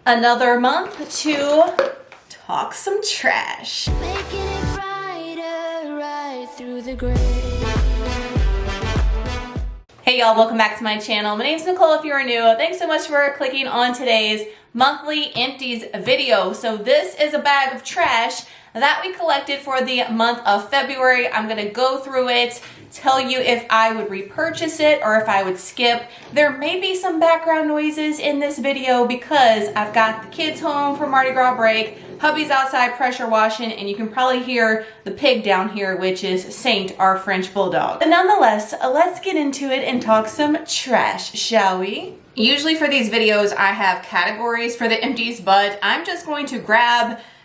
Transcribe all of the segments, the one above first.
Another month to talk some trash. Making it brighter right through the gray. Hey y'all, welcome back to my channel. My name's Nicole if you're new. Thanks so much for clicking on today's monthly empties video. So this is a bag of trash that we collected for the month of February. I'm gonna go through it, tell you if I would repurchase it or if I would skip. There may be some background noises in this video because I've got the kids home from Mardi Gras break, hubby's outside pressure washing, and you can probably hear the pig down here, which is Saint, our French bulldog. But nonetheless, let's get into it and talk some trash, shall we? Usually for these videos, I have categories for the empties, but I'm just going to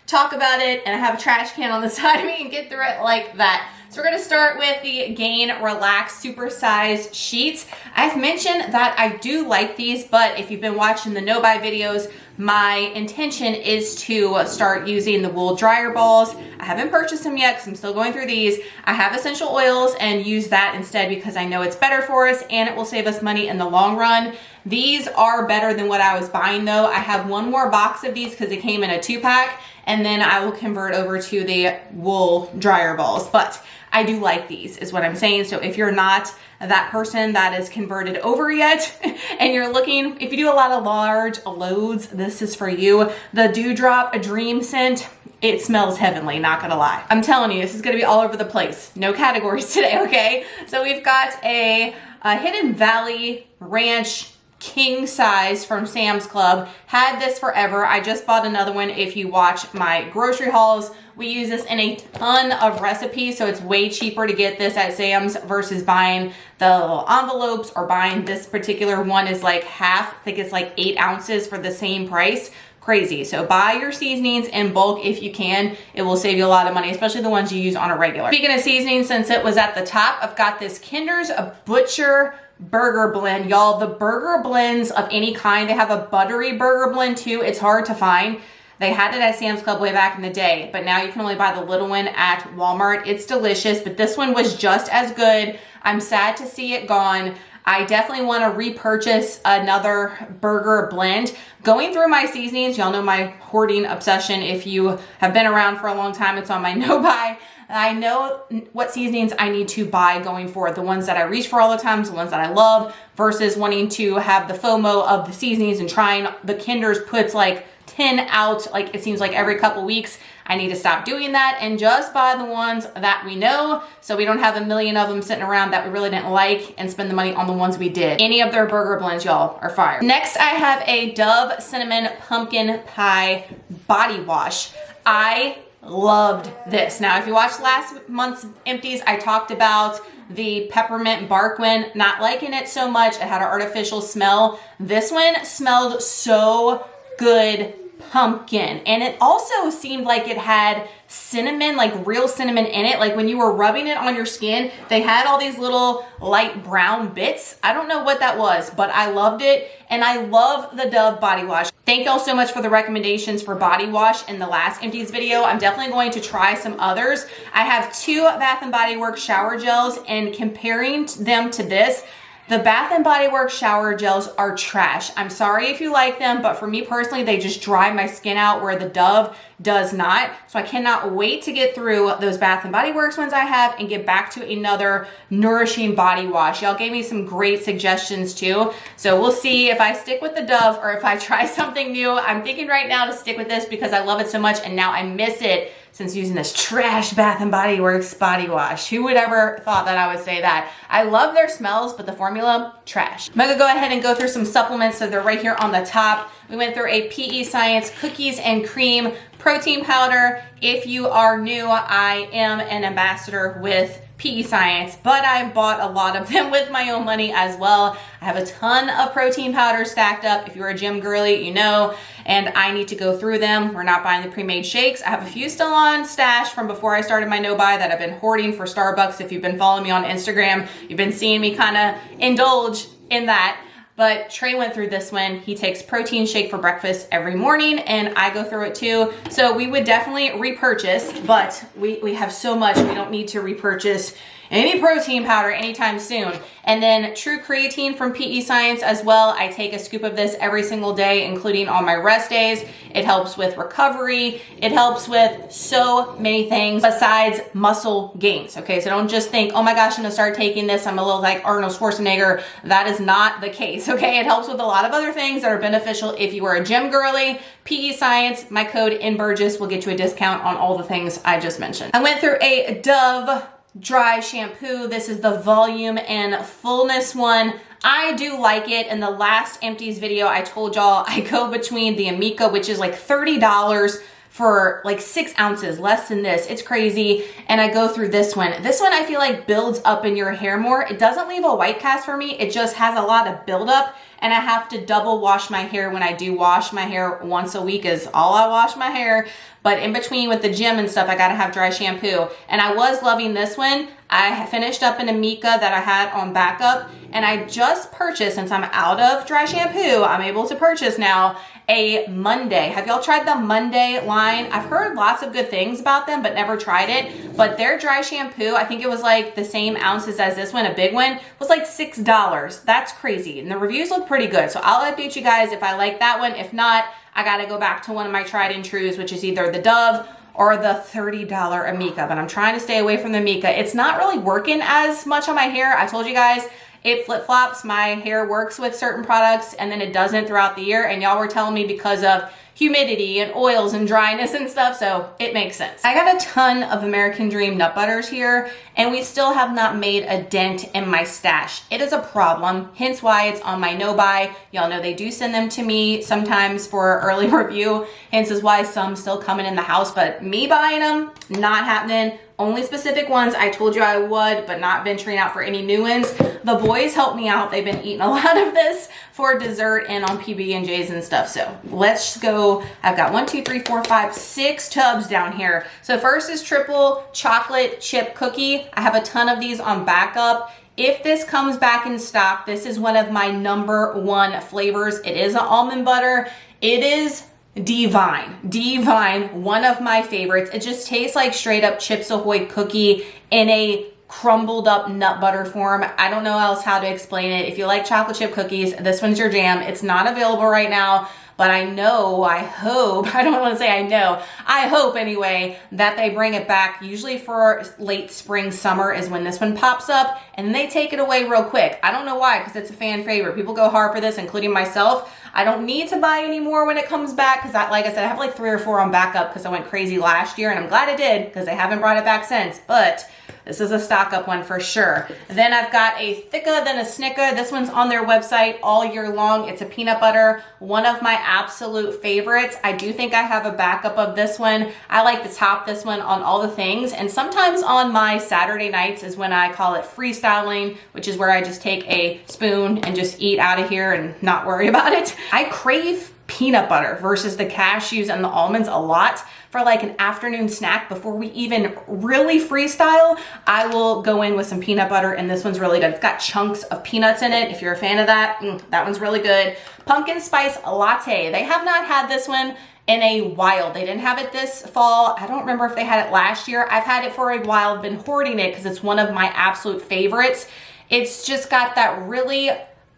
talk about it, and I have a trash can on the side of me and get through it like that. So we're gonna start with the Gain Relax Supersize Sheets. I've mentioned that I do like these, but if you've been watching the no-buy videos, my intention is to start using the wool dryer balls. I haven't purchased them yet because I'm still going through these. I have essential oils and use that instead because I know it's better for us and it will save us money in the long run. These are better than what I was buying though. I have one more box of these because it came in a 2-pack, and then I will convert over to the wool dryer balls. But I do like these is what I'm saying. So if you're not that person that is converted over yet and you're looking, if you do a lot of large loads, this is for you. The Dewdrop Dream Scent, it smells heavenly, not gonna lie. I'm telling you, this is gonna be all over the place. No categories today, okay? So we've got a Hidden Valley Ranch king size from Sam's Club. Had this forever. I just bought another one. If you watch my grocery hauls, we use this in a ton of recipes, so it's way cheaper to get this at Sam's versus buying the little envelopes or buying this particular one is like half. I think it's like 8 ounces for the same price. Crazy. So buy your seasonings in bulk if you can. It will save you a lot of money, especially the ones you use on a regular. Speaking of seasonings, since it was at the top, I've got this Kinder's Butcher burger blend. Y'all, the burger blends of any kind, they have a buttery burger blend too. It's hard to find. They had it at Sam's Club way back in the day, but now you can only buy the little one at Walmart. It's delicious, but this one was just as good. I'm sad to see it gone. I definitely want to repurchase another burger blend. Going through my seasonings, y'all know my hoarding obsession. If you have been around for a long time, it's on my no-buy. I know what seasonings I need to buy going forward. The ones that I reach for all the time, the ones that I love, versus wanting to have the FOMO of the seasonings and trying. The Kinder's puts like 10 out, like it seems like every couple weeks. I need to stop doing that and just buy the ones that we know, so we don't have a million of them sitting around that we really didn't like and spend the money on the ones we did. Any of their burger blends, y'all, are fire. Next, I have a Dove Cinnamon Pumpkin Pie Body Wash. I loved this. Now, if you watched last month's empties, I talked about the peppermint bark one, not liking it so much. It had an artificial smell. This one smelled so good, pumpkin, and it also seemed like it had cinnamon, like real cinnamon in it. Like when you were rubbing it on your skin, they had all these little light brown bits. I don't know what that was, but I loved it, and I love the Dove body wash. Thank y'all so much for the recommendations for body wash in the last empties video. I'm definitely going to try some others. I have 2 Bath & Body Works shower gels, and comparing them to this, the Bath & Body Works shower gels are trash. I'm sorry if you like them, but for me personally, they just dry my skin out where the Dove does not. So I cannot wait to get through those Bath & Body Works ones I have and get back to another nourishing body wash. Y'all gave me some great suggestions too. So we'll see if I stick with the Dove or if I try something new. I'm thinking right now to stick with this because I love it so much and now I miss it since using this trash Bath & Body Works body wash. Who would ever thought that I would say that? I love their smells, but the formula, trash. I'm gonna go ahead and go through some supplements. So they're right here on the top. We went through a PE Science Cookies and Cream Protein Powder. If you are new, I am an ambassador with PE Science, but I bought a lot of them with my own money as well. I have a ton of protein powders stacked up. If you're a gym girly, you know, and I need to go through them. We're not buying the pre-made shakes. I have a few still on stash from before I started my no-buy that I've been hoarding for Starbucks. If you've been following me on Instagram, you've been seeing me kind of indulge in that. But Trey went through this one. He takes protein shake for breakfast every morning, and I go through it too. So we would definitely repurchase, but we have so much, we don't need to repurchase any protein powder anytime soon. And then True Creatine from PE Science as well. I take a scoop of this every single day, including on my rest days. It helps with recovery. It helps with so many things besides muscle gains. Okay, so don't just think, oh my gosh, I'm gonna start taking this, I'm a little like Arnold Schwarzenegger. That is not the case, okay? It helps with a lot of other things that are beneficial if you are a gym girly. PE Science, my code nburgess will get you a discount on all the things I just mentioned. I went through a Dove dry shampoo. This is the volume and fullness one. I do like it. In the last empties video, I told y'all I go between the Amica, which is like $30 for like 6 ounces, less than this. It's crazy. And I go through this one. This one I feel like builds up in your hair more. It doesn't leave a white cast for me. It just has a lot of buildup, and I have to double wash my hair. When I do wash my hair once a week is all I wash my hair. But in between with the gym and stuff, I gotta have dry shampoo. And I was loving this one. I finished up an Amica that I had on backup, and I just purchased, since I'm out of dry shampoo, I'm able to purchase now a Monday. Have y'all tried the Monday line? I've heard lots of good things about them, but never tried it. But their dry shampoo, I think it was like the same ounces as this one, a big one, was like $6. That's crazy. And the reviews look pretty good. So I'll update you guys if I like that one. If not, I gotta go back to one of my tried and trues, which is either the Dove or the $30 Amica, but I'm trying to stay away from the Amica. It's not really working as much on my hair. I told you guys, it flip-flops. My hair works with certain products and then it doesn't throughout the year, and y'all were telling me because of humidity and oils and dryness and stuff, so it makes sense. I got a ton of American Dream nut butters here, and we still have not made a dent in my stash. It is a problem, hence why it's on my no buy. Y'all know they do send them to me sometimes for early review, hence is why some still coming in the house, but me buying them, not happening. Only specific ones I told you I would, but not venturing out for any new ones. The boys helped me out. They've been eating a lot of this for dessert and on PB&Js and stuff. So let's go. I've got 1, 2, 3, 4, 5, 6 tubs down here. So first is triple chocolate chip cookie. I have a ton of these on backup. If this comes back in stock, this is one of my #1 flavors. It is an almond butter. It is divine, one of my favorites. It just tastes like straight up Chips Ahoy cookie in a crumbled up nut butter form. I don't know else how to explain it. If you like chocolate chip cookies, this one's your jam. It's not available right now, but I know, I hope, I don't want to say I know, I hope anyway, that they bring it back. Usually for late spring, summer is when this one pops up, and they take it away real quick. I don't know why, because it's a fan favorite. People go hard for this, including myself. I don't need to buy any more when it comes back, because like I said, I have like 3 or 4 on backup because I went crazy last year, and I'm glad I did because they haven't brought it back since, but this is a stock up one for sure. Then I've got a Thicker Than a Snicker. This one's on their website all year long. It's a peanut butter, one of my absolute favorites. I do think I have a backup of this one. I like to top this one on all the things, and sometimes on my Saturday nights is when I call it freestyling, which is where I just take a spoon and just eat out of here and not worry about it. I crave peanut butter versus the cashews and the almonds a lot for like an afternoon snack before we even really freestyle. I will go in with some peanut butter, and this one's really good. It's got chunks of peanuts in it. If you're a fan of that, that one's really good. Pumpkin spice latte. They have not had this one in a while. They didn't have it this fall. I don't remember if they had it last year. I've had it for a while. I've been hoarding it because it's one of my absolute favorites. It's just got that really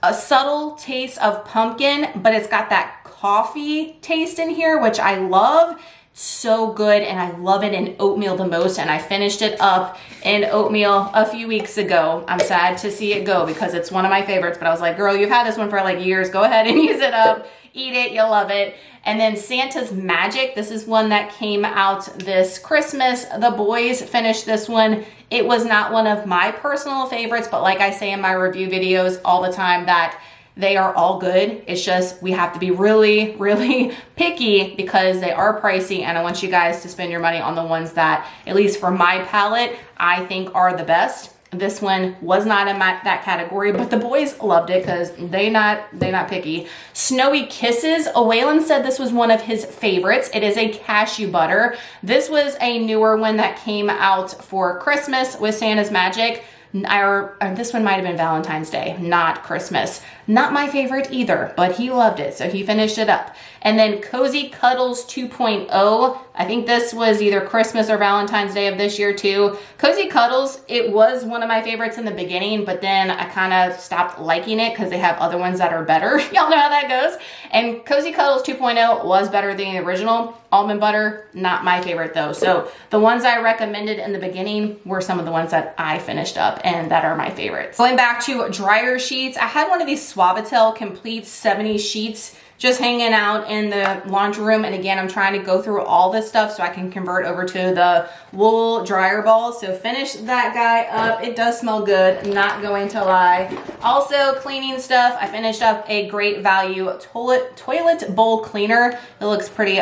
a subtle taste of pumpkin, but it's got that coffee taste in here, which I love. So good, and I love it in oatmeal the most, and I finished it up in oatmeal a few weeks ago. I'm sad to see it go because it's one of my favorites, but I was like, girl, you've had this one for like years. Go ahead and use it up. Eat it. You'll love it. And then Santa's Magic. This is one that came out this Christmas. The boys finished this one. It was not one of my personal favorites, but like I say in my review videos all the time, that they are all good. It's just we have to be really, really picky because they are pricey, and I want you guys to spend your money on the ones that, at least for my palate, I think are the best. This one was not in that category, but the boys loved it because they not picky. Snowy Kisses. Waylon said this was one of his favorites. It is a cashew butter. This was a newer one that came out for Christmas with Santa's Magic. or this one might have been Valentine's Day, not Christmas. Not my favorite either, but he loved it, so he finished it up. And then Cozy Cuddles 2.0. I think this was either Christmas or Valentine's Day of this year too. Cozy Cuddles, it was one of my favorites in the beginning, but then I kind of stopped liking it because they have other ones that are better. Y'all know how that goes. And Cozy Cuddles 2.0 was better than the original. Almond butter, not my favorite though. So the ones I recommended in the beginning were some of the ones that I finished up and that are my favorites. Going back to dryer sheets, I had one of these Suavitel Complete 70 sheets just hanging out in the laundry room. And again, I'm trying to go through all this stuff so I can convert over to the wool dryer balls. So finish that guy up. It does smell good, not going to lie. Also cleaning stuff, I finished up a Great Value toilet bowl cleaner. It looks pretty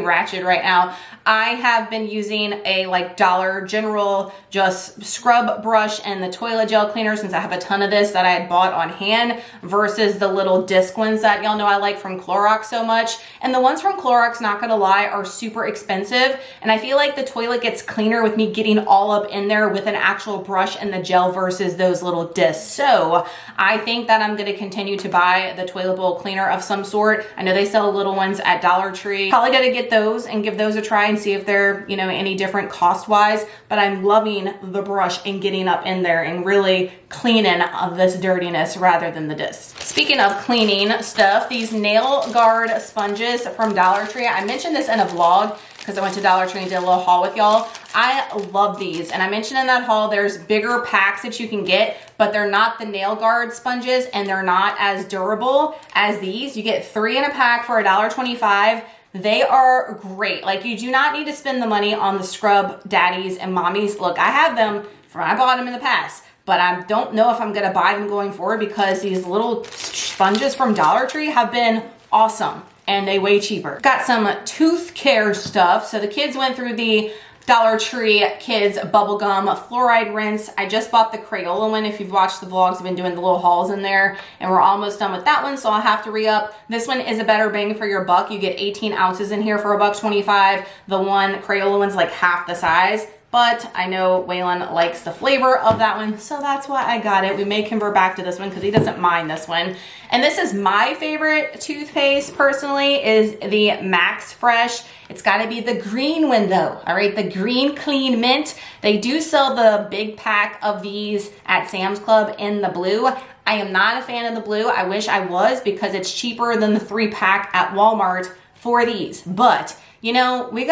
ratchet right now. I have been using a like Dollar General just scrub brush and the toilet gel cleaner since I have a ton of this that I had bought on hand versus the little disc ones that y'all know I like from Clorox so much. And the ones from Clorox, not gonna lie, are super expensive. And I feel like the toilet gets cleaner with me getting all up in there with an actual brush and the gel versus those little discs. So I think that I'm gonna continue to buy the toilet bowl cleaner of some sort. I know they sell little ones at Dollar Tree. Probably gonna get those and give those a try and see if they're, you know, any different cost wise, but I'm loving the brush and getting up in there and really cleaning of this dirtiness rather than the disc. Speaking of cleaning stuff, these nail guard sponges from Dollar Tree. I mentioned this in a vlog because I went to Dollar Tree and did a little haul with y'all. I love these. And I mentioned in that haul, there's bigger packs that you can get, but they're not the nail guard sponges and they're not as durable as these. You get 3 in a pack for $1.25. They are great. Like, you do not need to spend the money on the scrub daddies and mommies. Look, I have them from, I bought them in the past, but I don't know if I'm gonna buy them going forward because these little sponges from Dollar Tree have been awesome and they way cheaper. Got some tooth care stuff. So the kids went through the Dollar Tree Kids Bubblegum Fluoride Rinse. I just bought the Crayola one. If you've watched the vlogs, I've been doing the little hauls in there and we're almost done with that one, so I'll have to re-up. This one is a better bang for your buck. You get 18 ounces in here for $1.25. The one Crayola one's like half the size. But I know Waylon likes the flavor of that one, so that's why I got it. We may convert back to this one because he doesn't mind this one. And this is my favorite toothpaste personally, is the Max Fresh. It's got to be the green one though, all right? The green clean mint. They do sell the big pack of these at Sam's Club in the blue. I am not a fan of the blue. I wish I was because it's cheaper than the 3-pack at Walmart for these. But you know, we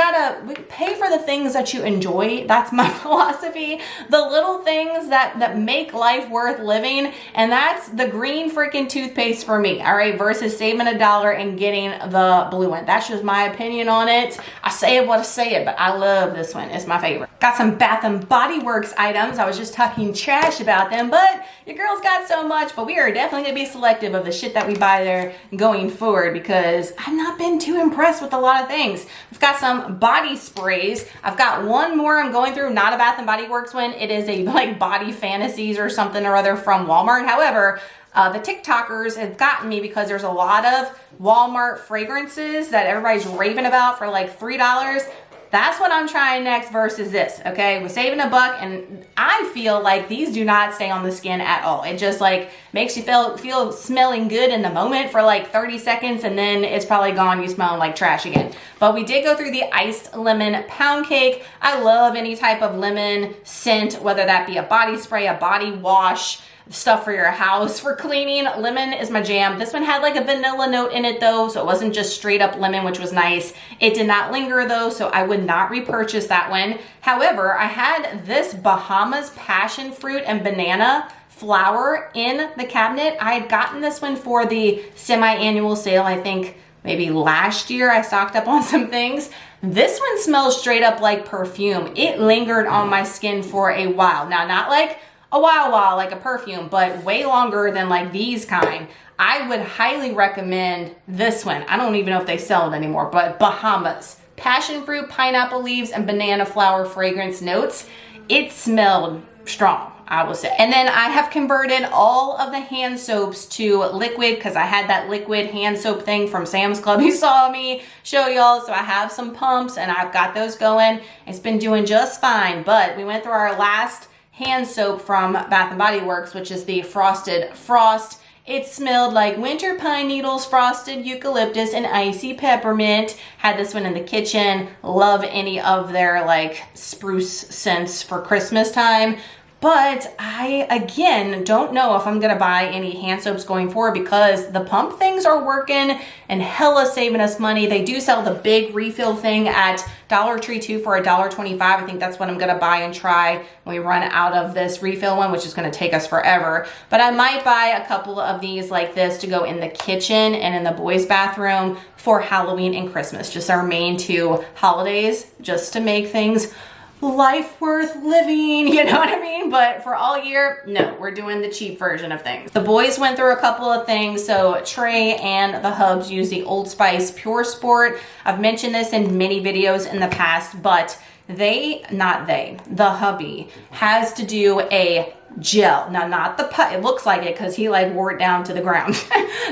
pay for the things that you enjoy. That's my philosophy. The little things that make life worth living. And that's the green freaking toothpaste for me. All right. Versus saving $1 and getting the blue one. That's just my opinion on it. I say it what I say it, but I love this one. It's my favorite. Got some Bath and Body Works items. I was just talking trash about them, but your girl's got so much, but we are definitely gonna be selective of the shit that we buy there going forward because I've not been too impressed with a lot of things. We've got some body sprays. I've got one more I'm going through, not a Bath and Body Works one. It is a like Body Fantasies or something or other from Walmart. However, the TikTokers have gotten me because there's a lot of Walmart fragrances that everybody's raving about for like $3. That's what I'm trying next versus this, okay? We're saving $1 and I feel like these do not stay on the skin at all. It just like makes you feel smelling good in the moment for like 30 seconds and then it's probably gone. You smell like trash again. But we did go through the Iced Lemon Pound Cake. I love any type of lemon scent, whether that be a body spray, a body wash, stuff for your house. For cleaning, lemon is my jam. This one had like a vanilla note in it though, so it wasn't just straight up lemon, which was nice. It did not linger though, so I would not repurchase that one. However, I had this Bahamas passion fruit and banana flower in the cabinet. I had gotten this one for the semi-annual sale, I think maybe last year. I stocked up on some things. This one smells straight up like perfume. It lingered on my skin for a while. Now, not like a while like a perfume, but way longer than like these kind. I would highly recommend this one. I don't even know if they sell it anymore, but Bahamas. Passion fruit, pineapple leaves, and banana flower fragrance notes. It smelled strong, I will say. And then I have converted all of the hand soaps to liquid because I had that liquid hand soap thing from Sam's Club. You saw me show y'all. So I have some pumps and I've got those going. It's been doing just fine, but we went through our last hand soap from Bath & Body Works, which is the Frosted Frost. It smelled like winter pine needles, frosted eucalyptus, and icy peppermint. Had this one in the kitchen. Love any of their like spruce scents for Christmas time. But I, again, don't know if I'm gonna buy any hand soaps going forward because the pump things are working and hella saving us money. They do sell the big refill thing at Dollar Tree too for $1.25. I think that's what I'm gonna buy and try when we run out of this refill one, which is gonna take us forever. But I might buy a couple of these like this to go in the kitchen and in the boys' bathroom for Halloween and Christmas. Just our main two holidays, just to make things life worth living, you know what I mean? But for all year, no, we're doing the cheap version of things. The boys went through a couple of things. So Trey and the hubs use the Old Spice Pure Sport. I've mentioned this in many videos in the past, but the hubby has to do a gel. Now, not the it looks like it because he like wore it down to the ground.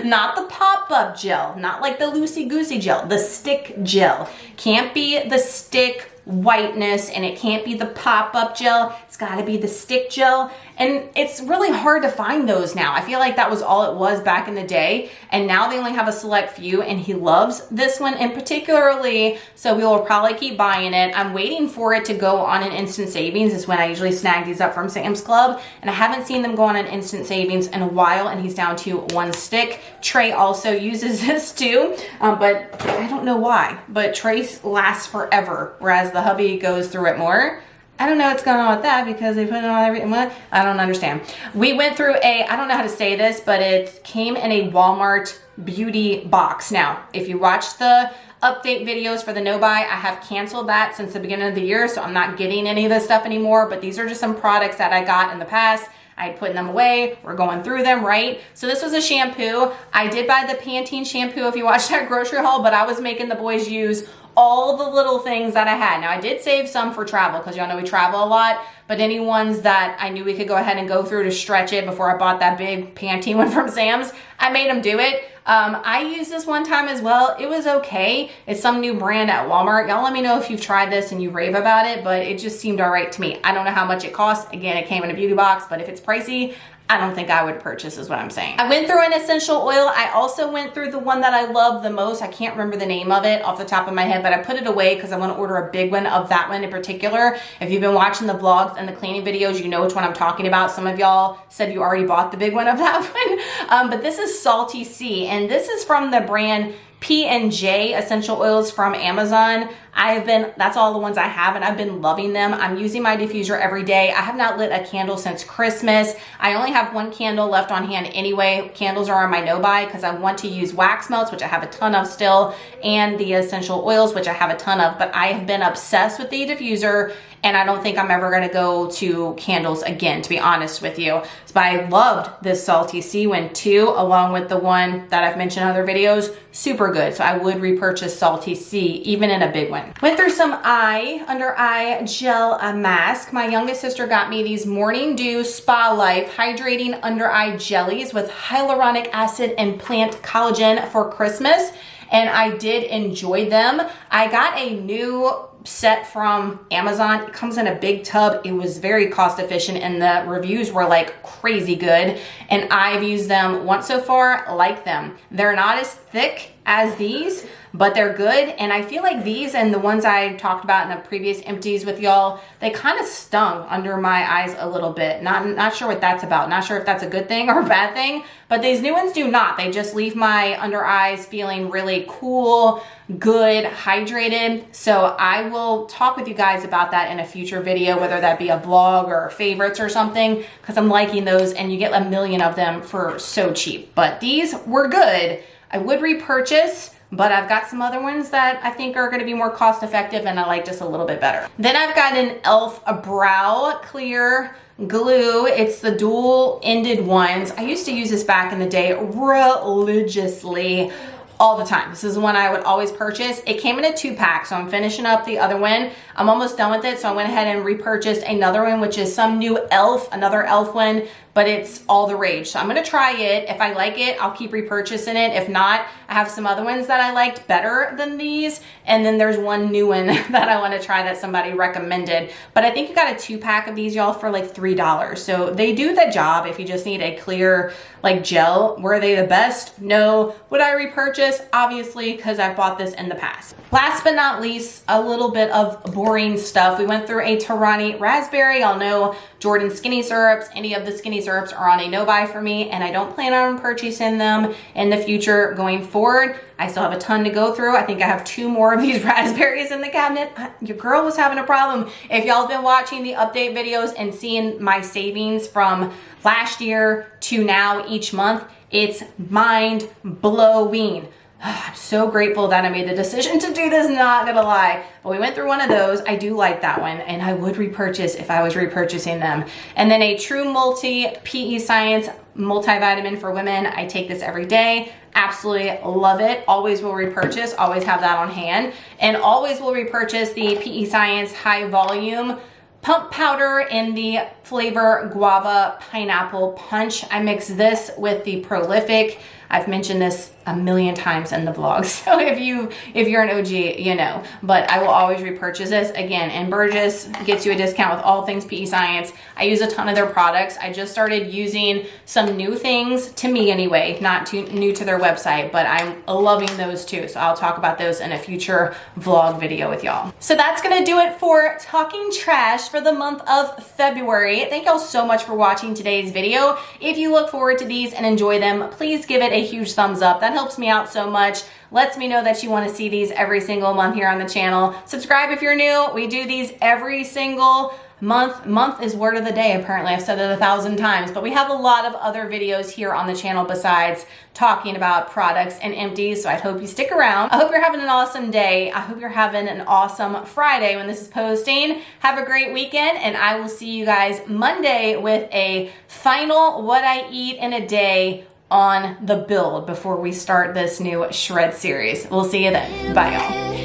Not the pop-up gel, not like the loosey-goosey gel, the stick gel. Can't be the stick whiteness and it can't be the pop-up gel. It's got to be the stick gel, and it's really hard to find those now. I feel like that was all it was back in the day, and now they only have a select few, and he loves this one in particularly, so we will probably keep buying it. I'm waiting for it to go on an instant savings is when I usually snag these up from Sam's Club, and I haven't seen them go on an instant savings in a while, and he's down to one stick. Trey also uses this too, but I don't know why, but Trey lasts forever, whereas the hubby goes through it more. I don't know what's going on with that because they put it on everything. I don't understand. We went through I don't know how to say this, but it came in a Walmart beauty box. Now, if you watch the update videos for the no buy, I have canceled that since the beginning of the year, so I'm not getting any of this stuff anymore, but these are just some products that I got in the past. I had put them away. We're going through them, right? So this was a shampoo. I did buy the Pantene shampoo if you watched that grocery haul, but I was making the boys use all the little things that I had. Now I did save some for travel because y'all know we travel a lot, but any ones that I knew we could go ahead and go through to stretch it before I bought that big Pantene one from Sam's, I made them do it. I used this one time as well. It was okay. It's some new brand at Walmart. Y'all let me know if you've tried this and you rave about it, but it just seemed all right to me. I don't know how much it costs. Again, it came in a beauty box, but if it's pricey, I don't think I would purchase is what I'm saying. I went through an essential oil. I also went through the one that I love the most. I can't remember the name of it off the top of my head, but I put it away because I want to order a big one of that one in particular. If you've been watching the vlogs and the cleaning videos, you know which one I'm talking about. Some of y'all said you already bought the big one of that one. But this is Salty Sea, and this is from the brand P&J essential oils from Amazon. That's all the ones I have, and I've been loving them. I'm using my diffuser every day. I have not lit a candle since Christmas. I only have one candle left on hand anyway. Candles are on my no buy because I want to use wax melts, which I have a ton of still, and the essential oils, which I have a ton of, but I have been obsessed with the diffuser, and I don't think I'm ever gonna go to candles again, to be honest with you. But I loved this Salty Sea one too, along with the one that I've mentioned in other videos. Super good, so I would repurchase Salty Sea, even in a big one. Went through some under eye gel mask. My youngest sister got me these Morning Dew Spa Life Hydrating Under Eye Jellies with hyaluronic acid and plant collagen for Christmas, and I did enjoy them. I got a new set from Amazon. It comes in a big tub. It was very cost efficient and the reviews were like crazy good, and I've used them once so far. Like them. They're not as thick as these, but they're good, and I feel like these and the ones I talked about in the previous empties with y'all, they kind of stung under my eyes a little bit. Not sure what that's about. Not sure if that's a good thing or a bad thing, but these new ones do not. They just leave my under eyes feeling really cool, good, hydrated. So I will talk with you guys about that in a future video, whether that be a vlog or favorites or something, because I'm liking those, and you get a million of them for so cheap. But these were good. I would repurchase, but I've got some other ones that I think are gonna be more cost effective and I like just a little bit better. Then I've got an e.l.f. brow clear glue. It's the dual ended ones. I used to use this back in the day religiously, all the time. This is the one I would always purchase. It came in a 2-pack, so I'm finishing up the other one. I'm almost done with it, so I went ahead and repurchased another one, which is some new e.l.f., another e.l.f. one but it's all the rage. So I'm gonna try it. If I like it, I'll keep repurchasing it. If not, I have some other ones that I liked better than these. And then there's one new one that I wanna try that somebody recommended. But I think you got a 2-pack of these, y'all, for like $3. So they do the job if you just need a clear like gel. Were they the best? No. Would I repurchase? Obviously, because I've bought this in the past. Last but not least, a little bit of boring stuff. We went through a Tarani raspberry. Y'all know Jordan skinny syrups. Any of the skinny syrups are on a no-buy for me, and I don't plan on purchasing them in the future going forward. I still have a ton to go through. I think I have 2 more of these raspberries in the cabinet. Your girl was having a problem. If y'all have been watching the update videos and seeing my savings from last year to now each month, it's mind blowing. I'm so grateful that I made the decision to do this, not gonna lie. But we went through one of those. I do like that one, and I would repurchase if I was repurchasing them. And then a True Multi PE Science multivitamin for women. I take this every day. Absolutely love it. Always will repurchase, always have that on hand. And always will repurchase the PE Science High Volume Pump Powder in the flavor Guava Pineapple Punch. I mix this with the Prolific. I've mentioned this a million times in the vlog, so if you're an OG, you know. But I will always repurchase this. Again, and Burgess gets you a discount with all things PE Science. I use a ton of their products. I just started using some new things, to me anyway, not too new to their website, but I'm loving those too. So I'll talk about those in a future vlog video with y'all. So that's gonna do it for talking trash for the month of February. Thank y'all so much for watching today's video. If you look forward to these and enjoy them, please give it a huge thumbs up. That helps me out so much. Lets me know that you want to see these every single month here on the channel. Subscribe if you're new. We do these every single month. Month is word of the day, apparently. I've said it 1,000 times, but we have a lot of other videos here on the channel besides talking about products and empties, so I hope you stick around. I hope you're having an awesome day. I hope you're having an awesome Friday when this is posting. Have a great weekend, and I will see you guys Monday with a final what I eat in a day on the build before we start this new shred series. We'll see you then. Bye, y'all.